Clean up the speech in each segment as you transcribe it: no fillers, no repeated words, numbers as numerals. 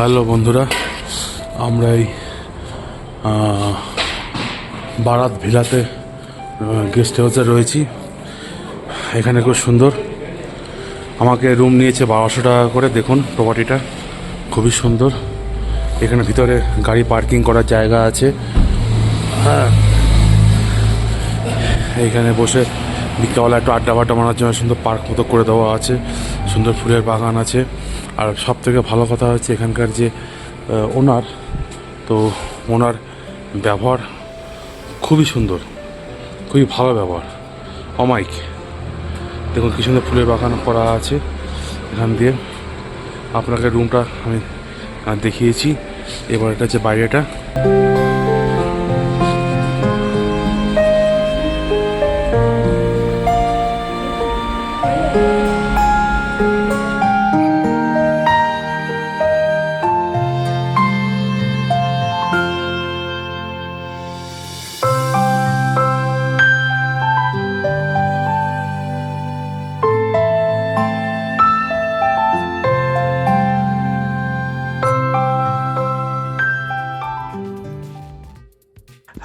Hello বন্ধুরা, আমরা এই বারাত ভিলাতে গেস্ট হাউসে রয়েছি। এখানে খুব সুন্দর, আমাকে রুম নিয়েছে 1200 টাকা করে। দেখুন প্রপার্টিটা খুবই সুন্দর। এখানে ভিতরে গাড়ি পার্কিং করার জায়গা আছে। হ্যাঁ, এইখানে বসে বিকেলবেলা একটু আড্ডা বাড্ডা মারার জন্য সুন্দর পার্ক মতো করে দেওয়া আছে, সুন্দর ফুলের বাগান আছে। আর সব থেকে ভালো কথা হচ্ছে এখানকার যে ওনার, তো ওনার ব্যবহার খুবই সুন্দর, খুবই ভালো ব্যবহার, অমায়িক। দেখুন কি সুন্দর ফুলের বাগান করা আছে। এখান দিয়ে আপনাকে রুমটা আমি দেখিয়েছি। এবার এটা হচ্ছে বাইরেটা।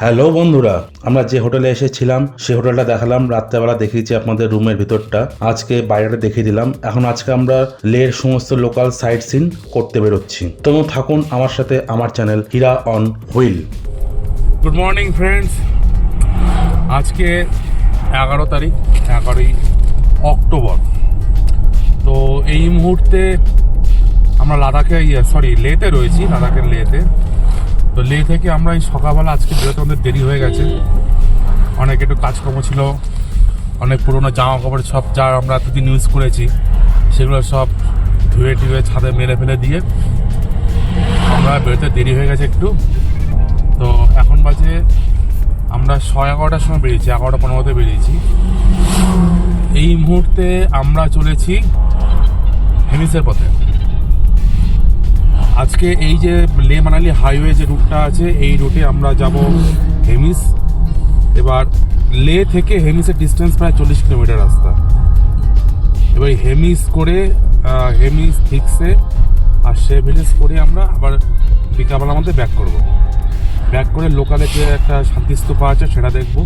হ্যালো বন্ধুরা, আমরা যে হোটেলে এসেছিলাম সেই হোটেলটা দেখালাম, রাত্রেবেলা দেখিয়েছি আপনাদের রুমের ভিতরটা। আজকে বাইরেটা দেখিয়ে দিলাম। এখন আজকে আমরা লের সমস্ত লোকাল সাইট সিন করতে বেরোচ্ছি। তোমরা থাকুন আমার সাথে, আমার channel Hira on wheel. Good morning friends, আজকে 11 তারিখ, 11ই অক্টোবর। তো এই মুহূর্তে আমরা লেতে রয়েছি, লাদাখের লেতে। তো লে থেকে আমরা এই সকালবেলা আজকে বেরোতে আমাদের দেরি হয়ে গেছে। অনেক একটু কাজকর্ম ছিল, অনেক পুরোনো জামা কাপড় সব যা আমরা এতদিন ইউজ করেছি সেগুলো সব ধুয়ে টুয়ে ছাদে মেলে ফেলে দিয়ে আমরা বেরোতে দেরি হয়ে গেছে একটু। তো এখন বাজে আমরা 11:30টার সময় বেরিয়েছি, 11:15-তে বেরিয়েছি। এই মুহূর্তে আমরা চলেছি হেমিসের পথে। আজকে এই যে লে মানালি হাইওয়ে যে রুটটা আছে, এই রুটে আমরা যাব হেমিস। এবার লে থেকে হেমিসের ডিস্টেন্স প্রায় 40 কিলোমিটার রাস্তা। এবার হেমিস করে হেমিস থিক্সে আর সে ভিলেজ করে আমরা আবার বিকালবেলার মধ্যে ব্যাক করব। ব্যাক করে লোকালে যে একটা শান্তিস্তূপা আছে সেটা দেখব।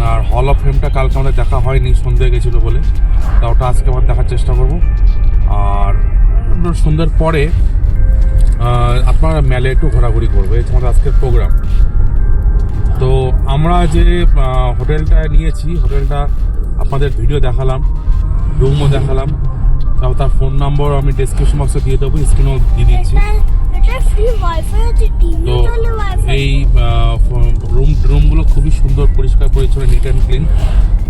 আর হল অফ ফেমটা কালকে আমাদের দেখা হয়নি, সন্ধ্যে গেছিলো বলে, তা ওটা আজকে আবার দেখার চেষ্টা করব। আর সন্ধ্যের পরে আপনারা মেলে একটু ঘোরাঘুরি করবো, এই আমাদের আজকের প্রোগ্রাম। তো আমরা যে হোটেলটা নিয়েছি, হোটেলটা আপনাদের ভিডিও দেখালাম, রুমও দেখালাম, তাও তার ফোন নম্বর আমি ডেসক্রিপশন বক্সে দিয়ে দেবো, স্ক্রিনও দিয়ে দিচ্ছি। তো এই রুমগুলো খুবই সুন্দর, পরিষ্কার পরিচ্ছন্ন, নিট অ্যান্ড ক্লিন।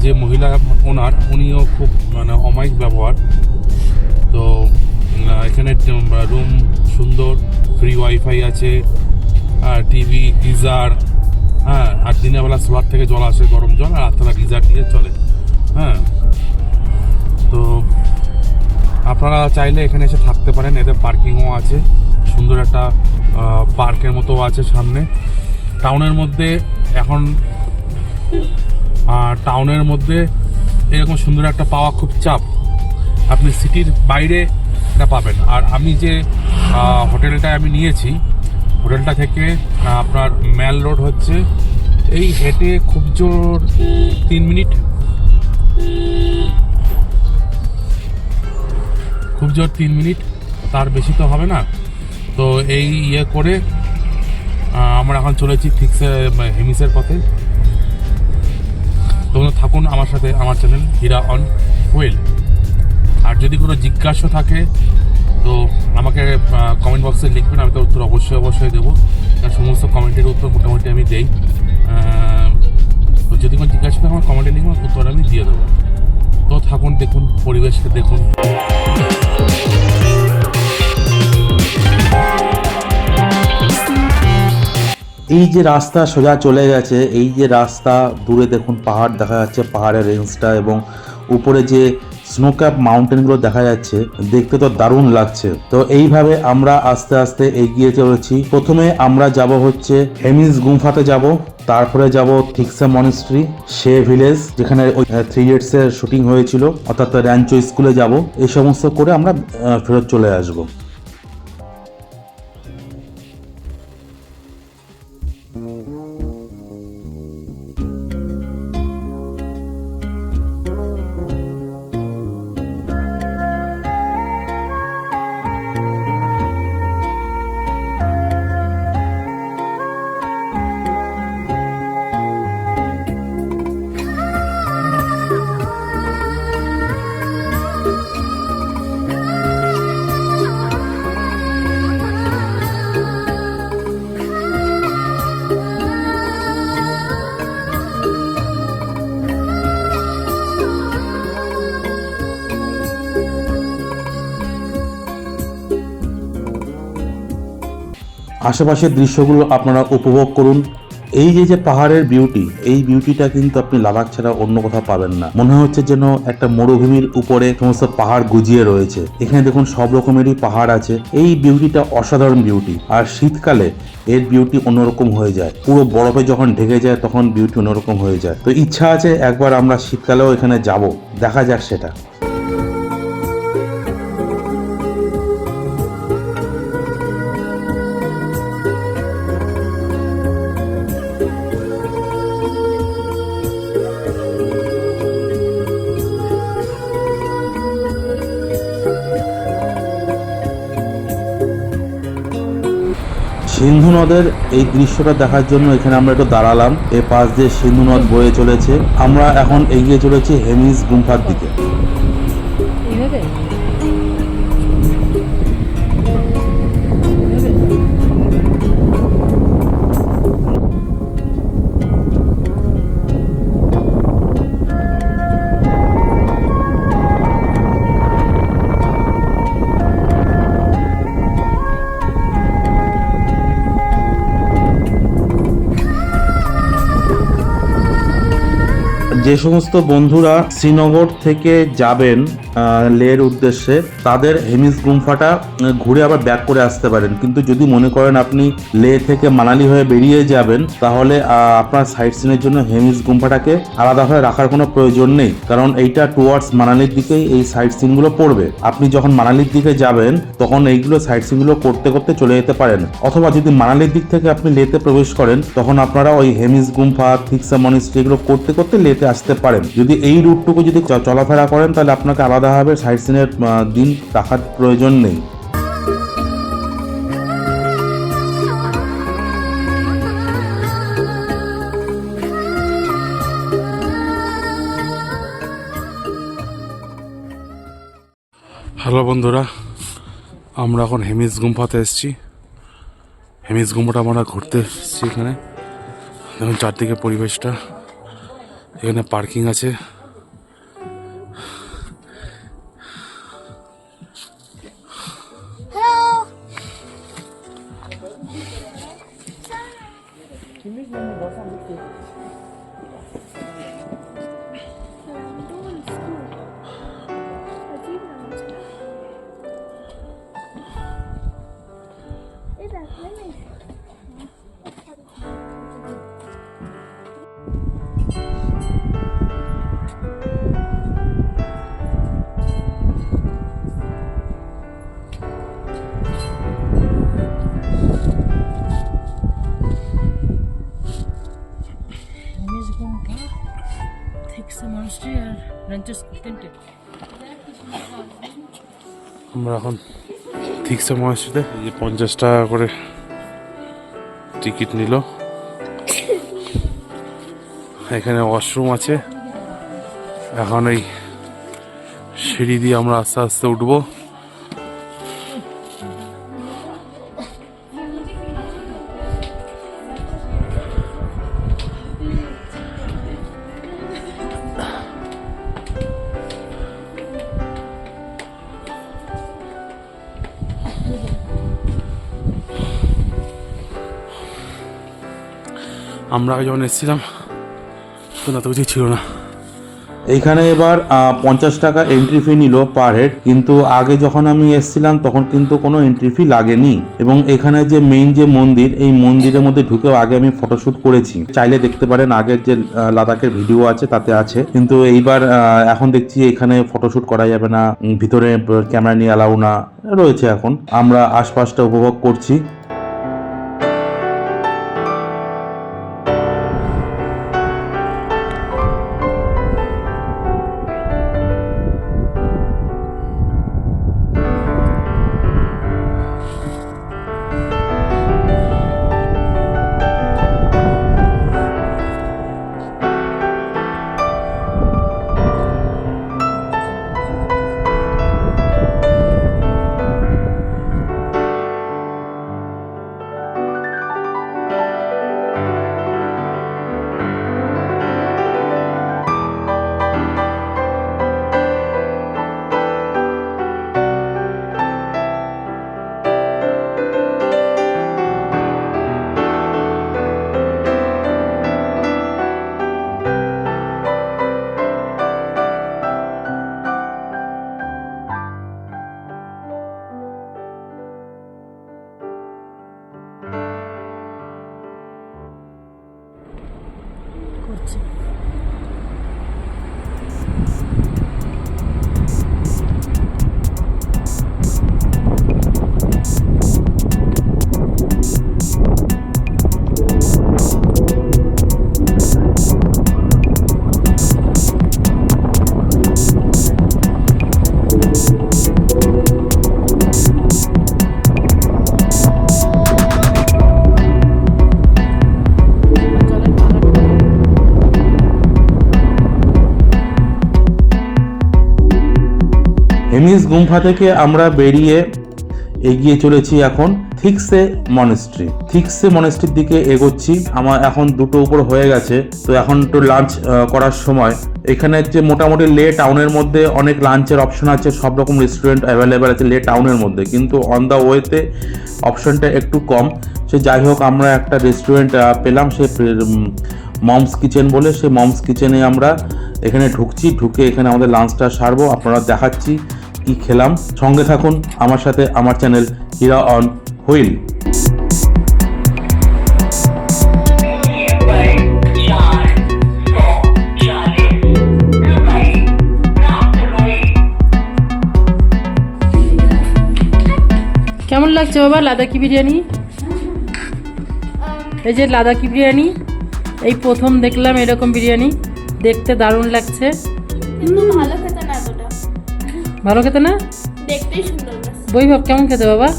যে মহিলা ওনার, উনিও খুব অমায়িক ব্যবহার। তো এখানে রুম সুন্দর, ফ্রি ওয়াইফাই আছে, টিভি, গিজার। হ্যাঁ, আর দিনের বেলা সোলার থেকে জল আসে, গরম জল, আর রাত্রেবেলা গিজার দিয়ে চলে। হ্যাঁ, তো আপনারা চাইলে এখানে এসে থাকতে পারেন। এদের পার্কিংও আছে, সুন্দর একটা পার্কের মতো আছে সামনে। টাউনের মধ্যে এরকম সুন্দর একটা পাওয়া খুব চাপ। আপনি সিটির বাইরে এটা পাবেন। আর আমি যে হোটেলটা আমি নিয়েছি, হোটেলটা থেকে আপনার ম্যাল রোড হচ্ছে এই হেঁটে খুব জোর 3 মিনিট, তার বেশি তো হবে না। তো এই করে আমরা এখন চলেছি ঠিকসে হেমিসের পথে। তোমরা থাকুন আমার সাথে, আমার চ্যানেল হীরা অন হুইল। আর যদি কোনো জিজ্ঞাসা থাকে তো আমাকে কমেন্ট বক্সে লিখবেন, আমি তো উত্তর অবশ্যই দেবো। তার সমস্ত কমেন্টের উত্তর মোটামুটি আমি দেই। তো যদি কোনো জিজ্ঞাসা থাকে আমার কমেন্টে লিখবেন, উত্তর আমি দিয়ে দেবো। তো থাকুন, দেখুন পরিবেশকে দেখুন। এই যে রাস্তা সোজা চলে গেছে, এই যে রাস্তা, দূরে দেখুন পাহাড় দেখা যাচ্ছে, পাহাড়ের রেঞ্জটা, এবং উপরে যে স্নোক্যাপ মাউন্টেনগুলো দেখা যাচ্ছে, দেখতে তো দারুণ লাগছে। তো এইভাবে আমরা আস্তে আস্তে এগিয়ে চলেছি। প্রথমে আমরা যাব হচ্ছে হেমিস গুম্ফাতে যাব, তারপরে যাব থিক্সে মনেস্ট্রি, শে ভিলেজ যেখানে ওই 3 ইডিয়টস এর শুটিং হয়েছিল, অর্থাৎ র্যাঞ্চো স্কুলে যাব। এই সমস্ত করে আমরা ফেরত চলে আসবো। আশেপাশের দৃশ্যগুলো আপনারা উপভোগ করুন। এই যে পাহাড়ের বিউটি, এই বিউটিটা কিন্তু আপনি লাদাখ ছাড়া অন্য কোথাও পাবেন না। মনে হচ্ছে যেন একটা মরুভূমির উপরে সমস্ত পাহাড় গুজিয়ে রয়েছে। এখানে দেখুন সব রকমেরই পাহাড় আছে। এই বিউটিটা অসাধারণ বিউটি। আর শীতকালে এর বিউটি অন্যরকম হয়ে যায়, পুরো বরফে যখন ঢেকে যায় তখন বিউটি অন্যরকম হয়ে যায়। তো ইচ্ছা আছে একবার আমরা শীতকালেও এখানে যাব, দেখা যাক সেটা। সিন্ধু নদের এই দৃশ্যটা দেখার জন্য এখানে আমরা একটু দাঁড়ালাম। এর পাশ দিয়ে সিন্ধু নদ বয়ে চলেছে। আমরা এখন এগিয়ে চলেছি হেমিস গুম্ফার দিকে। যে সমস্ত বন্ধুরা শ্রীনগর থেকে যাবেন লের উদ্দেশ্যে, তাদের হেমিস গুম্ফাটা ঘুরে আবার ব্যাক করে আসতে পারেন। কিন্তু যদি মনে করেন আপনি লে থেকে মানালি হয়ে বেরিয়ে যাবেন, তাহলে আপনার সাইট সিনের জন্য হেমিস গুম্ফাটাকে আলাদাভাবে রাখার কোনো প্রয়োজন নেই, কারণ এইটা টুয়ার্ডস মানালির দিকেই এই সাইট সিনগুলো পড়বে। আপনি যখন মানালির দিকে যাবেন তখন এইগুলো সাইট সিনগুলো করতে করতে চলে যেতে পারেন। অথবা যদি মানালির দিক থেকে আপনি লেতে প্রবেশ করেন, তখন আপনারা ওই হেমিস গুম্ফা, থিকসা মনিস্ট্রি এগুলো করতে করতে লেতে আসতে পারেন। যদি এই রুটটুকু যদি চলাফেরা করেন, তাহলে আপনাকে আলাদাভাবে সাইট সিনের দিন রাখার প্রয়োজন নেই। হ্যালো বন্ধুরা, আমরা এখন হেমিস গুম্ফাতে এসেছি। হেমিস গুম্ফাটা আমরা ঘুরতে এসেছি। এখানে দেখুন চারদিকে পরিবেশটা, এখানে পার্কিং আছে। আমরা এখন থিকসা মনিস্ট্রিতে 50 টাকা করে টিকিট নিল। এখানে ওয়াশরুম আছে। এখন এই সিঁড়ি দিয়ে আমরা আস্তে আস্তে উঠবো। আমরা আগে যখন এসেছিলাম তখন এত কিছু ছিল না। এইখানে এবার 50 টাকা এন্ট্রি ফি নিল পার হেড, কিন্তু আগে যখন আমি এসেছিলাম তখন কিন্তু কোনো এন্ট্রি ফি লাগেনি। এবং এখানে যে মেইন যে মন্দির, এই মন্দিরের মধ্যে ঢুকেও আগে আমি ফটোশুট করেছি। চাইলে দেখতে পারেন, আগের যে লাদাখের ভিডিও আছে তাতে আছে। কিন্তু এইবার এখন দেখছি এখানে ফটোশুট করা যাবে না, ভিতরে ক্যামেরা নিয়ে অ্যালাউ না রয়েছে। এখন আমরা আশপাশটা উপভোগ করছি। হেমিস গুম্ফা থেকে আমরা বেরিয়ে এগিয়ে চলেছি এখন থিক্সে মনেস্ট্রির দিকে এগোচ্ছি। আমার এখন 2টো উপর হয়ে গেছে, তো এখন একটু লাঞ্চ করার সময়। এখানে হচ্ছে মোটামুটি লে টাউনের মধ্যে অনেক লাঞ্চের অপশন আছে, সব রকম রেস্টুরেন্ট অ্যাভেলেবেল আছে লে টাউনের মধ্যে, কিন্তু অন দ্য ওয়েতে অপশনটা একটু কম। সে যাই হোক, আমরা একটা রেস্টুরেন্ট পেলাম, সে মমস কিচেন বলে। সে মমস কিচেনে আমরা এখানে ঢুকে এখানে আমাদের লাঞ্চটা সারবো। আপনারা দেখাচ্ছি কি খেলাম, সঙ্গে থাকুন আমার সাথে, আমার চ্যানেল হীরা অন হুইল। কেমন লাগছে বাবা লাদাকি বিরিয়ানি? এই যে লাদাকি বিরিয়ানি, এই প্রথম দেখলাম এরকম বিরিয়ানি, দেখতে দারুণ লাগছে। কিন্তু ভালো খেতে না এতটা, ভালো খেতে না? দেখতেই সুন্দর ব্যাস। বৈভব কেমন খেতে বাবা?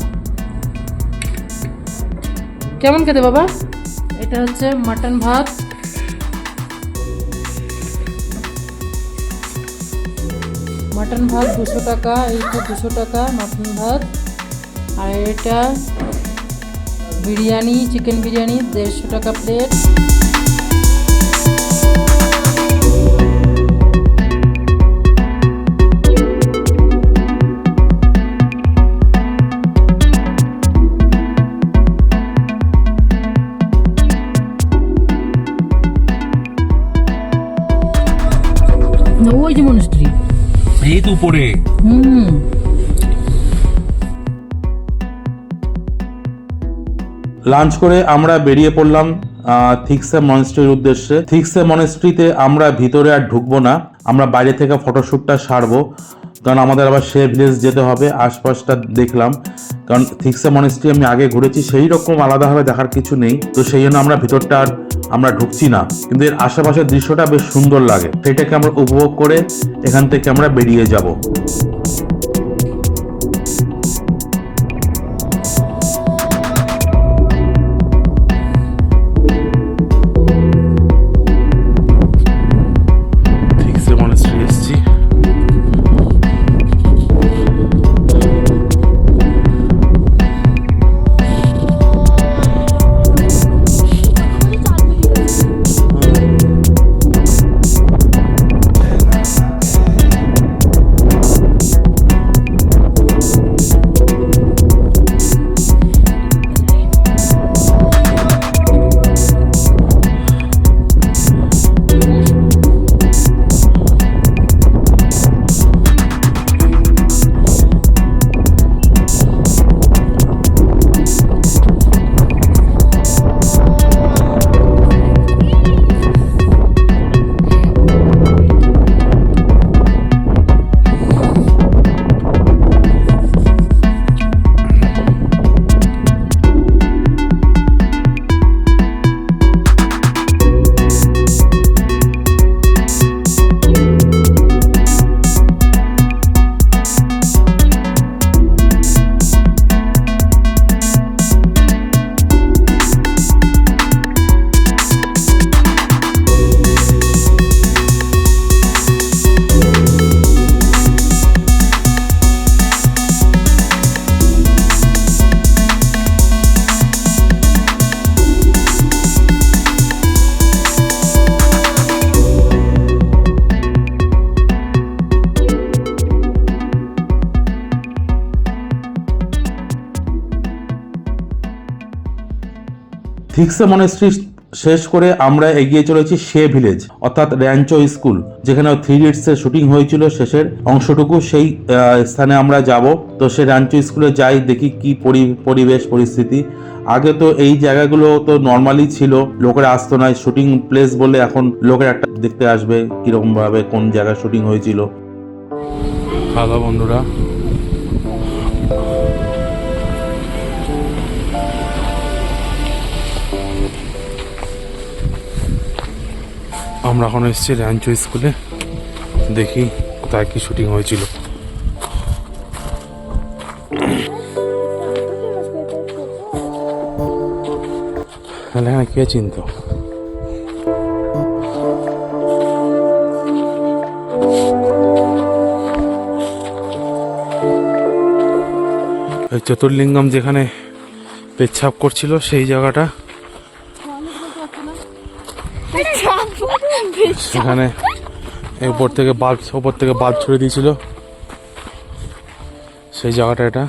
কেমন খেতে বাবা? এটা হচ্ছে মাটন ভাত, মাটন ভাত 200 টাকা, এইটা 200 টাকা মাটন ভাত। আর এটা বিরিয়ানি, চিকেন বিরিয়ানি 150 টাকা প্লেট। ওই যে মনস্ট্রি, এই তো উপরে। লাঞ্চ করে আমরা বেরিয়ে পড়লাম থিক্সে মনেস্ট্রির উদ্দেশ্যে। থিক্সে মনেস্ট্রিতে আমরা ভিতরে আর ঢুকবো না, আমরা বাইরে থেকে ফটোশ্যুটটা সারবো, কারণ আমাদের আবার সে ভিলেজ যেতে হবে। আশপাশটা দেখলাম, কারণ থিক্সে মনেস্ট্রি আমি আগে ঘুরেছি, সেই রকম আলাদাভাবে দেখার কিছু নেই, তো সেই জন্য আমরা ভিতরটা আর আমরা ঢুকছি না। কিন্তু এর আশেপাশের দৃশ্যটা বেশ সুন্দর লাগে, সেটাকে আমরা উপভোগ করে এখান থেকে আমরা বেরিয়ে যাব। থিক্সে মনেস্ট্রি শেষ করে আমরা এগিয়ে চলেছি সে ভিলেজ, অর্থাৎ র্যাঞ্চো স্কুল, যেখানে 3 ইডিয়টসের শুটিং হয়েছিল শেষের অংশটুকু, সেই স্থানে আমরা যাব। তো সে র্যাঞ্চো স্কুলে যাই, দেখি কি পরিবেশ পরিস্থিতি। আগে তো এই জায়গাগুলো তো নর্মালি ছিল, লোকেরা আসতো না, শুটিং প্লেস বলে এখন লোকের একটা দেখতে আসবে কিরকম ভাবে কোন জায়গায় শুটিং হয়েছিল। হ্যালো বন্ধুরা, আমরা এখন এসেছি র্যাঞ্চো স্কুলে, দেখি কোথায় কি শুটিং হয়েছিল। হ্যাঁ, কে চিনত? ওই চতুর্লিঙ্গম যেখানে পেচ্ছাপ করছিল সেই জায়গাটা, সেখানে ওপর থেকে বাল্ব ছড়িয়ে দিয়েছিল, সেই জায়গাটা এটা।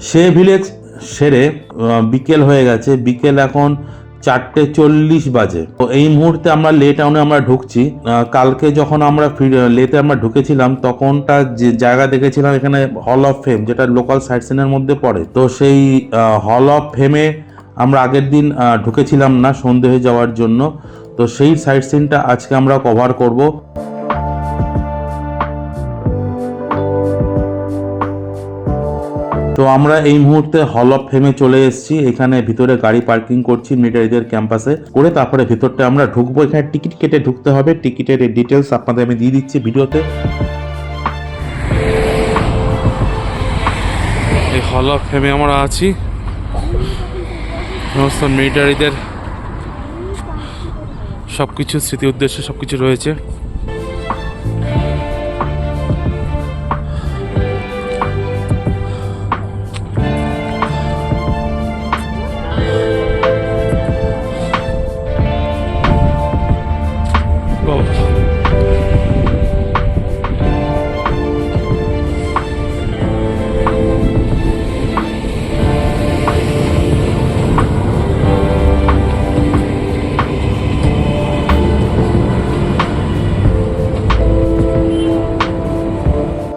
সে ভিলেজ সেরে বিকেল হয়ে গেছে, বিকেল এখন 4:40 বাজে। তো এই মুহূর্তে আমরা লে টাউনে আমরা ঢুকছি। কালকে যখন আমরা লেতে আমরা ঢুকেছিলাম তখনটা যে জায়গা দেখেছিলাম এখানে হল অফ ফেম, যেটা লোকাল সাইট সিনের মধ্যে পড়ে। তো সেই হল অফ ফেমে আমরা আগের দিন ঢুকেছিলাম না সন্ধে হয়ে যাওয়ার জন্য। তো সেই সাইট সিনটা আজকে আমরা কভার করব। তো আমরা এই মুহূর্তে হল অফ ফেমে চলে এসেছি। এখানে ভিতরে গাড়ি পার্কিং করছি মিলিটারিদের ক্যাম্পাসে করে, তারপরে ভিতরটা আমরা ঢুকবো। এখানে টিকিট কেটে ঢুকতে হবে। টিকিটের ডিটেলস আপনাদের আমি দিয়ে দিচ্ছি ভিডিওতে। এই হল অফ ফেমে আমরা আছি, সমস্ত মিলিটারিদের সবকিছু স্মৃতি উদ্দেশ্যে সবকিছু রয়েছে।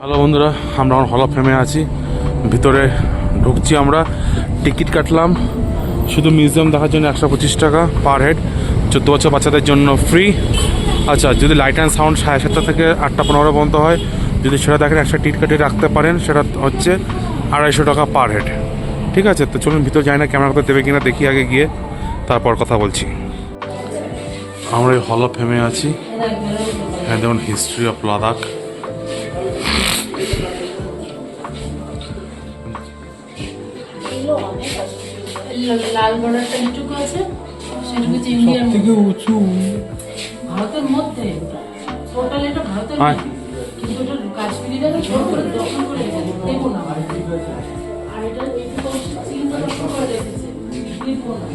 হ্যালো বন্ধুরা, আমরা এখন হল অফ ফেমে আছি, ভিতরে ঢুকছি আমরা। টিকিট কাটলাম শুধু মিউজিয়াম দেখার জন্য 125 টাকা পার হেড, 14 বছর বাচ্চাদের জন্য ফ্রি। আচ্ছা, যদি লাইট অ্যান্ড সাউন্ড 7:30 থেকে 8:15 পর্যন্ত হয়, যদি সেটা দেখেন একটা টিকিট কেটে রাখতে পারেন, সেটা হচ্ছে 250 টাকা পার হেড। ঠিক আছে, তো চলুন ভিতরে যাই না, ক্যামেরা করতে দেবে কিনা দেখি আগে গিয়ে, তারপর কথা বলছি। আমরা এই হল অফ ফেমে আছি। হ্যাঁ, দেখুন হিস্ট্রি অফ লাদাখ। লাল বর্ডারটা যেটুকু আছে সেটুকু ইন্ডিয়ান থেকে উঁচু ভারতের মধ্যে, টোটাল এটা ভারতের মধ্যে, কিন্তু এটা কাশ্মীরিরা ছোট করে দখল করে রেখেছে, দেখো না। আর এটা এইটুকু চীন দখল করে রেখেছে, দেখো না।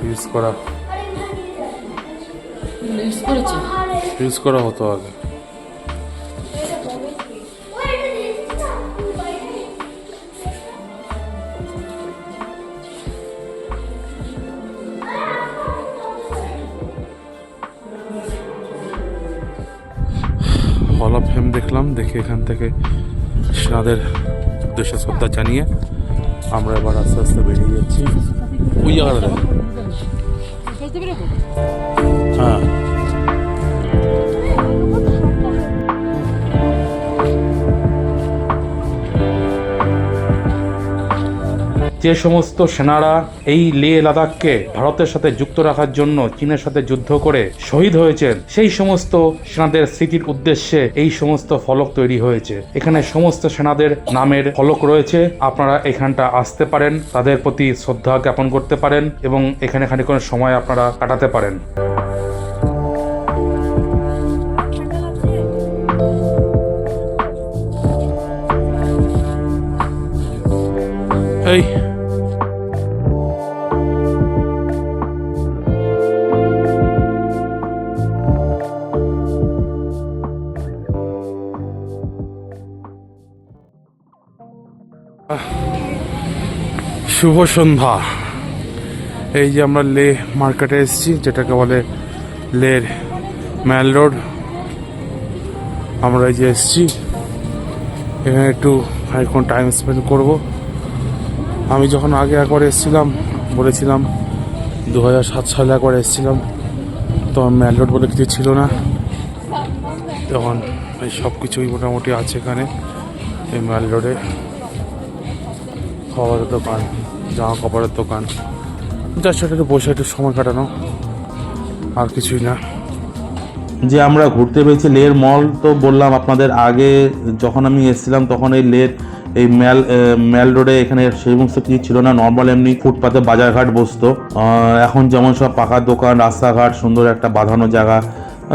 ইউজ করা ইউজ করা হতো আগে। হল অফ ফেম দেখলাম, দেখে এখান থেকে সেনাদের উদ্দেশ্যে শ্রদ্ধা জানিয়ে আমরা এবার আস্তে আস্তে বেরিয়ে যাচ্ছি। ওই জায়গাটা হ্যাঁ, যে সমস্ত সেনারা এই লে লাদাখকে ভারতের সাথে যুক্ত রাখার জন্য চীনের সাথে যুদ্ধ করে শহীদ হয়েছেন, সেই সমস্ত সেনাদের স্মৃতির উদ্দেশ্যে এই সমস্ত ফলক তৈরি হয়েছে। এখানে সমস্ত সেনাদের নামের ফলক রয়েছে। আপনারা এখানটা আসতে পারেন, তাদের প্রতি শ্রদ্ধা জ্ঞাপন করতে পারেন এবং এখানে খানিকক্ষণ সময় আপনারা কাটাতে পারেন। এই শুভ সন্ধ্যা। এই যে আমরা লে মার্কেটে এসেছি, যেটাকে বলে লের ম্যাল রোড। আমরা এই যে এসেছি, এখানে একটু খানিকক্ষণ টাইম স্পেন্ড করব। আমি যখন আগে একবার এসেছিলাম, বলেছিলাম 2007 সালে একবার এসেছিলাম, তখন ম্যাল রোড বলে কিছু ছিল না। তখন এই সব কিছুই মোটামুটি আছে এখানে এই ম্যাল রোডে। খাবারের দোকান, জামা কাপড়ের দোকান, যার সাথে একটু বসে একটু সময় কাটানো, আর কিছুই না। যে আমরা ঘুরতে পেয়েছি লের মল, তো বললাম আপনাদের আগে যখন আমি এসেছিলাম তখন এই লের এই ম্যাল রোডে এখানে সেই সমস্ত কিছু ছিল না, নর্মাল এমনি ফুটপাতে বাজারঘাট বসতো। এখন যেমন সব পাকা দোকান, রাস্তাঘাট, সুন্দর একটা বাঁধানো জায়গা,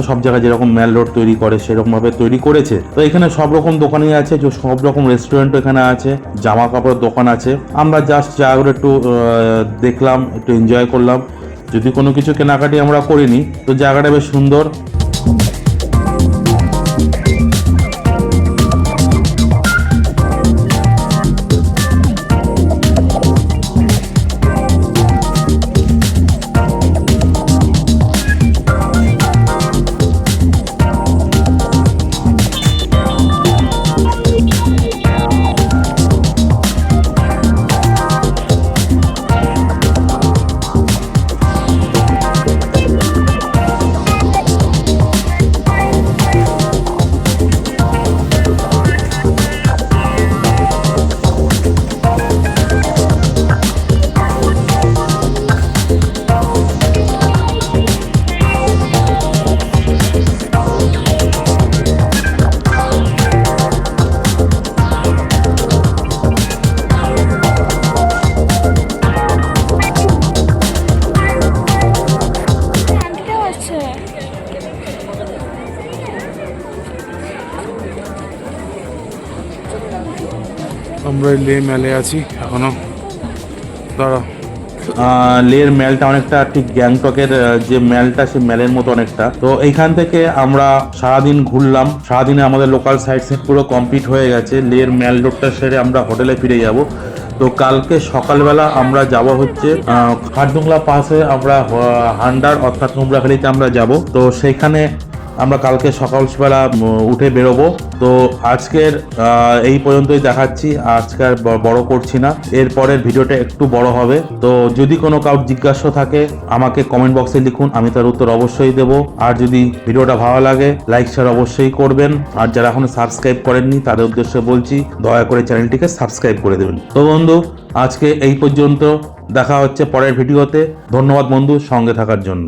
সব জায়গায় যেরকম ম্যাল রোড তৈরি করে সেরকমভাবে তৈরি করেছে। তো এখানে সব রকম দোকানই আছে, যে সব রকম রেস্টুরেন্টও এখানে আছে, জামা কাপড়ের দোকান আছে। আমরা জাস্ট জায়গাগুলো একটু দেখলাম, একটু এনজয় করলাম, যদি কোনো কিছু কেনাকাটি আমরা করিনি। তো জায়গাটা বেশ সুন্দর। আন্টিটাও আছে। আমরা লে মেলে আছি এখনো। দাঁড়া, লের ম্যালটা অনেকটা ঠিক গ্যাংটকের যে ম্যালটা, সেই ম্যালের মতো অনেকটা। তো এইখান থেকে আমরা সারাদিন ঘুরলাম, সারাদিনে আমাদের লোকাল সাইট সিন পুরো কমপ্লিট হয়ে গেছে। লের ম্যাল রোডটা সেরে আমরা হোটেলে ফিরে যাব। তো কালকে সকালবেলা আমরা যাব হচ্ছে খারদুংলা পাশে আমরা হান্ডার অর্থাৎ নুমরাখালিতে আমরা যাব। তো সেইখানে আমরা কালকে সকালবেলা উঠে বেরোবো। তো আজকের এই পর্যন্তই দেখাচ্ছি, আজকের বড় করছি না, এরপরের ভিডিওটা একটু বড় হবে। তো যদি কোনো কারোর জিজ্ঞাসা থাকে আমাকে কমেন্ট বক্সে লিখুন, আমি তার উত্তর অবশ্যই দেবো। আর যদি ভিডিওটা ভালো লাগে লাইক শেয়ার অবশ্যই করবেন। আর যারা এখনো সাবস্ক্রাইব করেননি তাদের উদ্দেশ্যে বলছি, দয়া করে চ্যানেলটিকে সাবস্ক্রাইব করে দেবেন। তো বন্ধু, আজকে এই পর্যন্ত, দেখা হচ্ছে পরের ভিডিওতে। ধন্যবাদ বন্ধু সঙ্গে থাকার জন্য।